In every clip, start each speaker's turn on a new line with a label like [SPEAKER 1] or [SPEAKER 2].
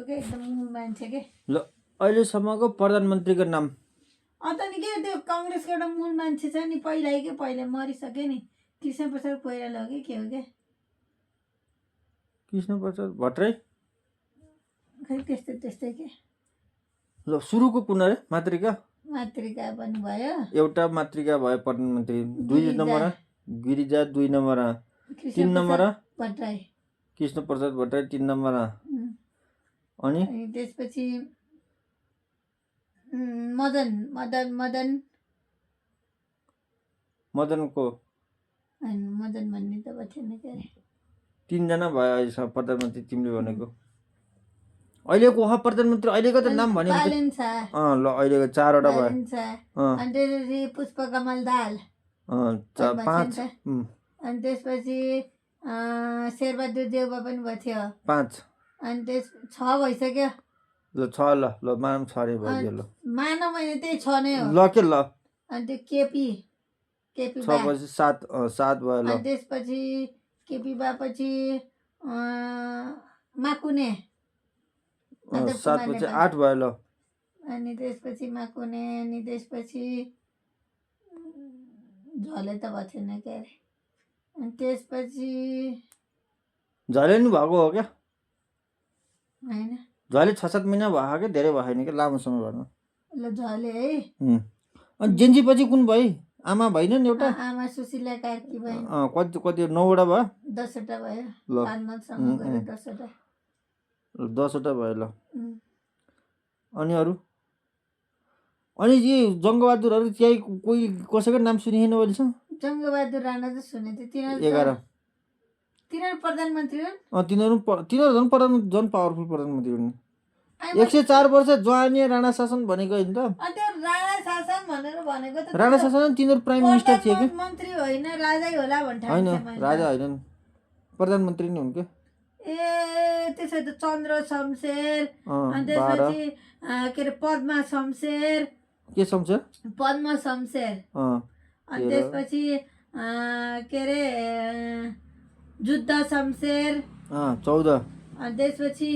[SPEAKER 1] के एकदम मूल मान्छे के
[SPEAKER 2] ल अहिलेसम्मको प्रधानमन्त्रीको नाम
[SPEAKER 1] अन्त नि के त्यो काङ्ग्रेसको एउटा मूल मान्छे छ नि पहिला मरिसक्यो नि कृष्ण प्रसाद कोइराला हो कि के हो के
[SPEAKER 2] कृष्ण प्रसाद भट्टराई
[SPEAKER 1] खै त्यस्तै के
[SPEAKER 2] ल सुरुको कुन अरे मातृका
[SPEAKER 1] पनि भयो
[SPEAKER 2] एउटा मातृका भयो प्रधानमन्त्री 2 नम्बरमा गिरिजा 2 नम्बरमा 3 नम्बरमा
[SPEAKER 1] भट्टराई
[SPEAKER 2] कृष्ण प्रसाद भट्टराई 3 नम्बरमा अनि
[SPEAKER 1] त्यसपछि मदनको मदन भन्ने त थिएन के अरे
[SPEAKER 2] 3 जना भयो अहिलेसम्म प्रधानमन्त्री तिमीले भनेको अहिलेको प्रधानमन्त्री अहिलेको त नाम भन्यो
[SPEAKER 1] बालेन छ
[SPEAKER 2] ल अहिलेको 4 वटा भयो
[SPEAKER 1] अनि त्यसपछि पुष्पकमल दाहाल
[SPEAKER 2] 5
[SPEAKER 1] अनि त्यसपछि शेरबहादुर देउवा पनि भयो थियो
[SPEAKER 2] 5
[SPEAKER 1] अनि त्यस 6 भइसक्यो
[SPEAKER 2] ल 6 ल मानम 6 रे भयो ल
[SPEAKER 1] मान मैले त्यही 6 नै हो
[SPEAKER 2] ल के ल
[SPEAKER 1] अनि त्यो केपी
[SPEAKER 2] 6 पछि 7 भयो ल
[SPEAKER 1] अनि त्यसपछि केपी बापछि माकुने
[SPEAKER 2] 7 पछि 8 भयो ल
[SPEAKER 1] अनि त्यसपछि माकुने अनि त्यसपछि झले त भएको थिएन के अरे अनि त्यसपछि
[SPEAKER 2] झले नि भएको हो क्या
[SPEAKER 1] हैन
[SPEAKER 2] झले 6-7 महिना भयो क्या धेरै भएन क्या लामो समय भएन
[SPEAKER 1] ल झले है
[SPEAKER 2] अनि जेन्जी पछि कुन भई आमा भइन नि एउटा
[SPEAKER 1] आमा सुशीला कार्की भइन्
[SPEAKER 2] कति 9 वटा भयो
[SPEAKER 1] 10 वटा भयो
[SPEAKER 2] ल
[SPEAKER 1] 10
[SPEAKER 2] वटा भयो ल अनि अरू अनि यी जङ्गबहादुरहरू त्यही कोही कसैको नाम सुनिएन अहिले छ
[SPEAKER 1] जङ्गबहादुर राणा त सुनेको थिएँ
[SPEAKER 2] 11
[SPEAKER 1] तिनीहरू प्रधानमन्त्री हुन्
[SPEAKER 2] तिनीहरू झन् पावरफुल प्रधानमन्त्री हुन् 104 वर्ष जवानी राणा शासन भनेको होइन त
[SPEAKER 1] राणा शासन भनेर भनेको त
[SPEAKER 2] राणा शासन तिनीहरू प्राइम मिनिस्टर थिए कि
[SPEAKER 1] मन्त्री होइन राजै होला भन्थे
[SPEAKER 2] होइन राजा होइनन् प्रधानमन्त्री नै हुन् के
[SPEAKER 1] ए त्यसै त चन्द्र शमशेर अनि त्यसपछि के अरे पद्मा शमशेर
[SPEAKER 2] के शमशेर
[SPEAKER 1] पद्मा शमशेर अनि त्यसपछि के अरे जुद्ध शमशेर
[SPEAKER 2] 14
[SPEAKER 1] अनि त्यसपछि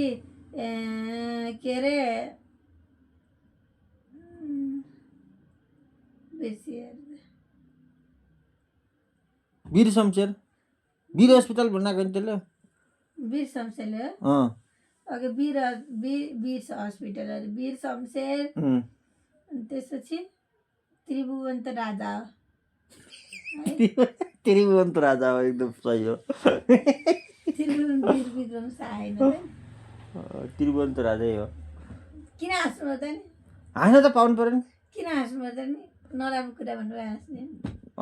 [SPEAKER 1] के अरे
[SPEAKER 2] वीर शमशेर वीर अस्पताल बनाएको नि त्यसले
[SPEAKER 1] वीर शमशेरले हो ओके वीर हस्पिटल वीर शमशेर त्यसपछि त्रिभुवन्त राजा हो
[SPEAKER 2] त्रिभुवन्त राजा हो एकदम सही हो
[SPEAKER 1] विक्रम शाह
[SPEAKER 2] त्रिभुवन्त राजै हो
[SPEAKER 1] किन हाँस्नु त नि
[SPEAKER 2] हाँस्न त पाउनु पर्यो नि
[SPEAKER 1] किन हाँस्नु त नि नराम्रो कुरा भनेर हाँस्ने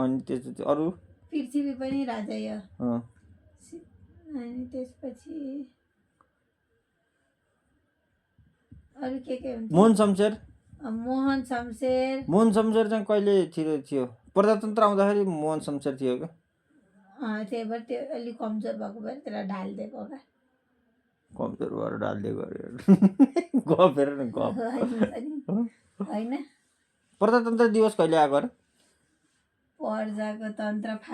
[SPEAKER 2] अनि त्यसपछि अरू
[SPEAKER 1] पृथ्वी पनि राजै हो अनि त्यसपछि अरू के हुन्छ
[SPEAKER 2] मोहन शमशेर
[SPEAKER 1] मोहन शमशेर
[SPEAKER 2] चाहिँ कहिले थियो प्रजातन्त्र आउँदाखेरि मोहन शमशेर थियो क्या
[SPEAKER 1] त्यही भएर त्यो अलिक कमजोर भएको भएर त्यसलाई ढालिदिएको होला
[SPEAKER 2] कमजोर भएर ढालिदिएको गफेर न गफ
[SPEAKER 1] होइन
[SPEAKER 2] प्रजातन्त्र दिवस कहिले आएको अरे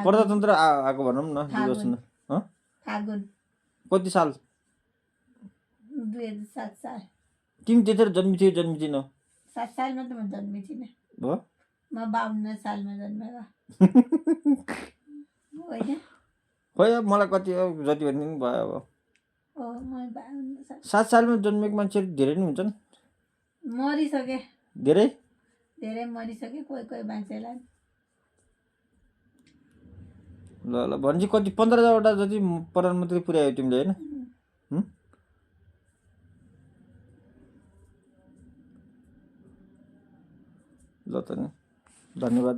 [SPEAKER 2] प्रजातन्त्र आएको भनौँ न दिवस
[SPEAKER 1] फागुन
[SPEAKER 2] कति साल
[SPEAKER 1] 2007 साल
[SPEAKER 2] तिमी त्यतिखेर जन्मी थिएनौ
[SPEAKER 1] 7 सालमा त म जन्मी थिइनँ
[SPEAKER 2] भयो
[SPEAKER 1] म 52 सालमा जन्मेको होइन
[SPEAKER 2] खोइ मलाई कति जति भने पनि भयो अब 7 सालमा जन्मेको मान्छेहरू धेरै नै हुन्छन्
[SPEAKER 1] मरिसके
[SPEAKER 2] धेरै
[SPEAKER 1] मरिसके कोही मान्छेलाई
[SPEAKER 2] ल भनेपछि कति 15वटा जति प्रधानमन्त्री पुर्यायो तिमीले होइन ल त नि धन्यवाद।